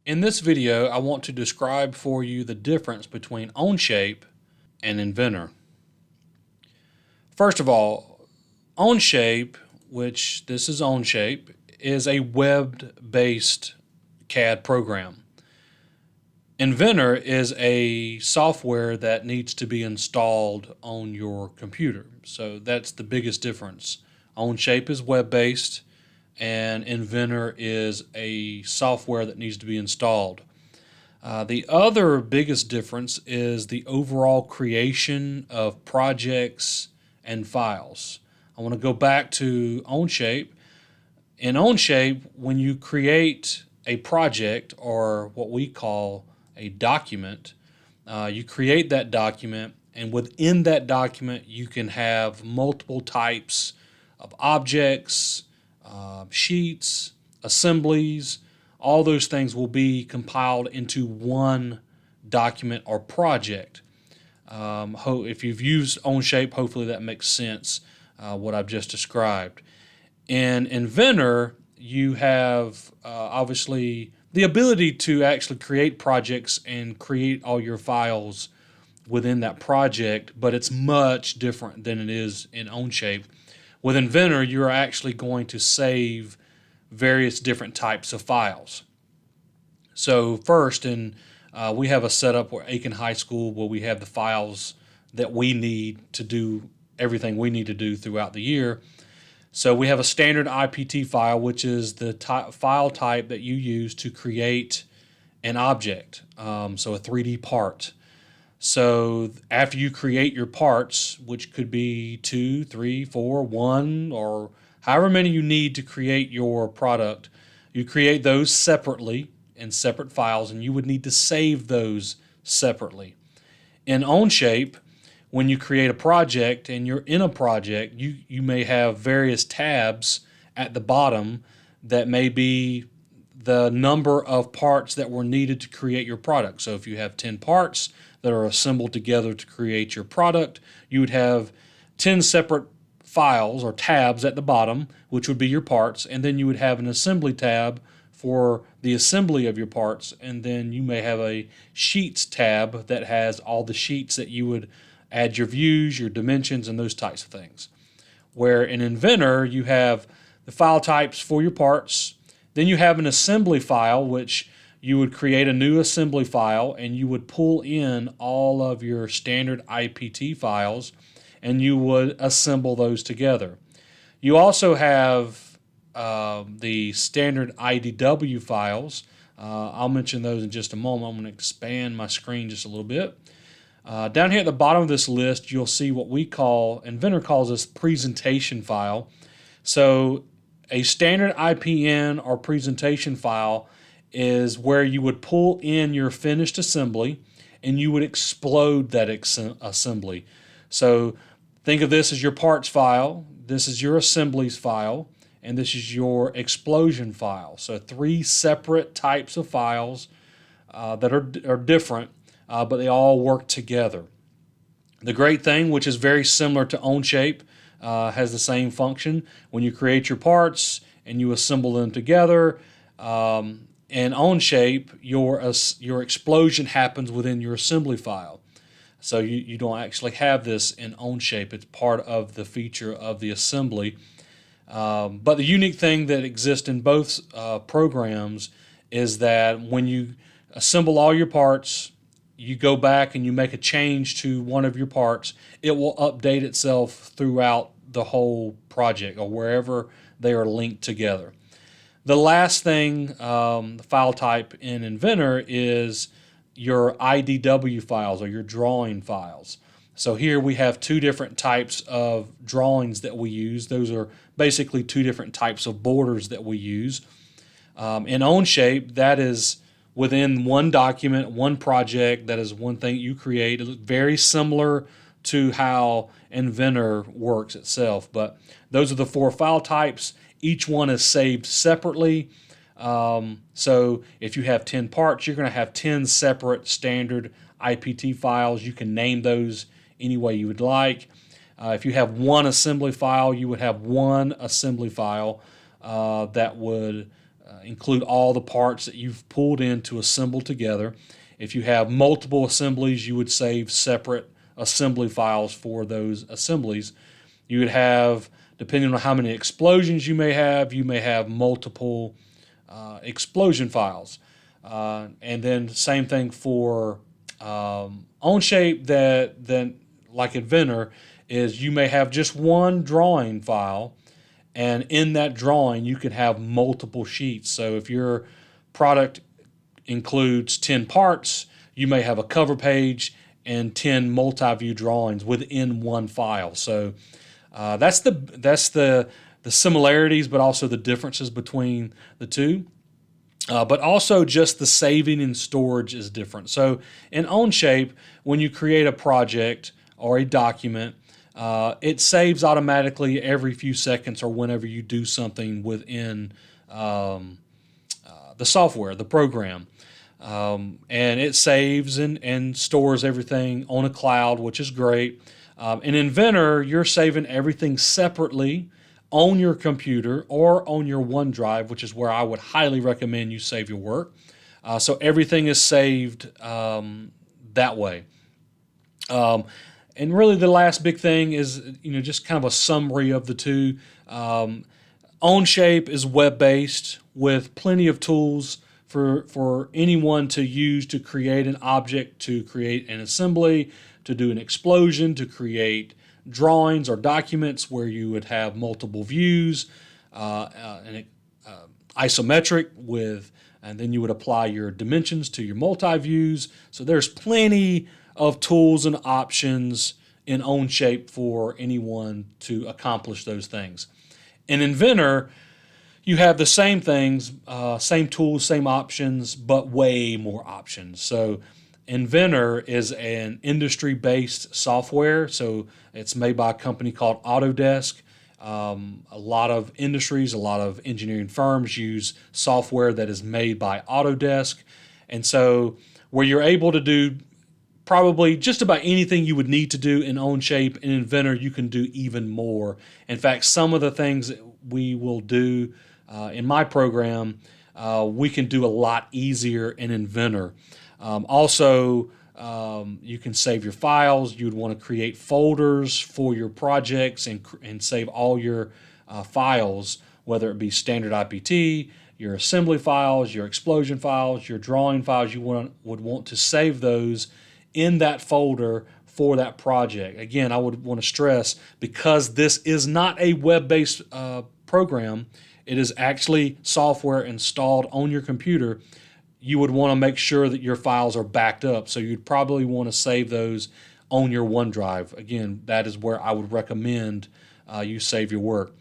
In this video, I want to describe for you the difference between Onshape and Inventor. First of all, Onshape, which this is Onshape, is a web-based CAD program. Inventor is a software that needs to be installed on your computer. So that's the biggest difference. Onshape is web-based, and Inventor is a software that needs to be installed. The other biggest difference is the overall creation of projects and files. I want to go back to Onshape. In Onshape, when you create a project, or what we call a document, you create that document, and within that document you can have multiple types of objects, sheets, assemblies. All those things will be compiled into one document or project. If you've used Onshape, hopefully that makes sense, what I've just described. In Inventor, you have obviously the ability to actually create projects and create all your files within that project, but it's much different than it is in Onshape. With Inventor, you're actually going to save various different types of files. So first, we have a setup where Aiken High School where we have the files that we need to do everything we need to do throughout the year. So we have a standard IPT file, which is the file type that you use to create an object, so a 3D part. So after you create your parts, which could be 2, 3, 4, 1, or however many you need to create your product, you create those separately in separate files, and you would need to save those separately. In Onshape, when you create a project and you're in a project, you may have various tabs at the bottom that may be the number of parts that were needed to create your product. So if you have 10 parts that are assembled together to create your product, you would have 10 separate files or tabs at the bottom, which would be your parts, and then you would have an assembly tab for the assembly of your parts, and then you may have a sheets tab that has all the sheets that you would add your views, your dimensions, and those types of things. Where in Inventor, you have the file types for your parts, then you have an assembly file, which you would create a new assembly file, and you would pull in all of your standard IPT files, and you would assemble those together. You also have the standard IDW files. I'll mention those in just a moment. I'm going to expand my screen just a little bit. Down here at the bottom of this list, you'll see what Inventor calls this presentation file. So a standard IPN or presentation file is where you would pull in your finished assembly and you would explode that assembly. So think of this as your parts file, this is your assemblies file, and this is your explosion file. So 3 separate types of files that are different, but they all work together. The great thing, which is very similar to Onshape, has the same function. When you create your parts and you assemble them together, in Onshape, your explosion happens within your assembly file. So you don't actually have this in Onshape. It's part of the feature of the assembly. But the unique thing that exists in both programs is that when you assemble all your parts, you go back and you make a change to one of your parts, it will update itself throughout the whole project or wherever they are linked together. The last thing, the file type in Inventor is your IDW files or your drawing files. So here we have 2 different types of drawings that we use. Those are basically 2 different types of borders that we use. In Onshape, that is within one document, one project, that is one thing you create. It's very similar to how Inventor works itself, but those are the 4 file types. Each one is saved separately. So if you have 10 parts, you're going to have 10 separate standard IPT files. You can name those any way you would like. If you have one assembly file, you would have one assembly file that would include all the parts that you've pulled in to assemble together. If you have multiple assemblies, you would save separate assembly files for those assemblies. You would have, depending on how many explosions you may have multiple explosion files. And then same thing for Onshape, that like Inventor, is you may have just one drawing file, and in that drawing you can have multiple sheets. So if your product includes 10 parts, you may have a cover page and 10 multi-view drawings within one file. So that's the similarities, but also the differences between the two. But also just the saving and storage is different. So in Onshape, when you create a project or a document, it saves automatically every few seconds or whenever you do something within the software, the program. And it saves and stores everything on a cloud, which is great. In Inventor, you're saving everything separately on your computer or on your OneDrive, which is where I would highly recommend you save your work. So everything is saved that way. And really the last big thing is, just kind of a summary of the two. Onshape is web-based with plenty of tools for anyone to use to create an object, to create an assembly, to do an explosion, to create drawings or documents where you would have multiple views, and isometric and then you would apply your dimensions to your multi-views. So there's plenty of tools and options in Onshape for anyone to accomplish those things. In Inventor, you have the same things, same tools, same options, but way more options. So Inventor is an industry-based software. So it's made by a company called Autodesk. A lot of industries, a lot of engineering firms use software that is made by Autodesk. And so where you're able to do probably just about anything you would need to do in Onshape, in Inventor, you can do even more. In fact, some of the things that we will do in my program, we can do a lot easier in Inventor. Also, you can save your files. You'd want to create folders for your projects and save all your files, whether it be standard IPT, your assembly files, your explosion files, your drawing files. You would want to save those in that folder for that project. Again, I would want to stress, because this is not a web-based program, it is actually software installed on your computer. You would want to make sure that your files are backed up. So you'd probably want to save those on your OneDrive. Again, that is where I would recommend you save your work.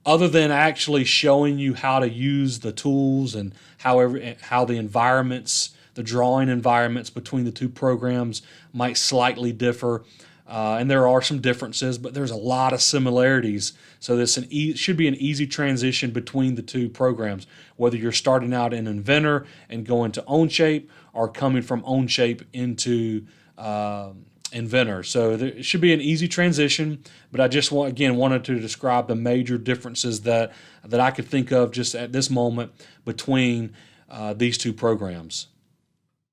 Other than actually showing you how to use the tools and how the environments, the drawing environments between the two programs might slightly differ. And there are some differences, but there's a lot of similarities. So this should be an easy transition between the two programs, whether you're starting out in Inventor and going to Onshape, or coming from Onshape into Inventor. So it should be an easy transition, but I just wanted to describe the major differences that I could think of just at this moment between these two programs.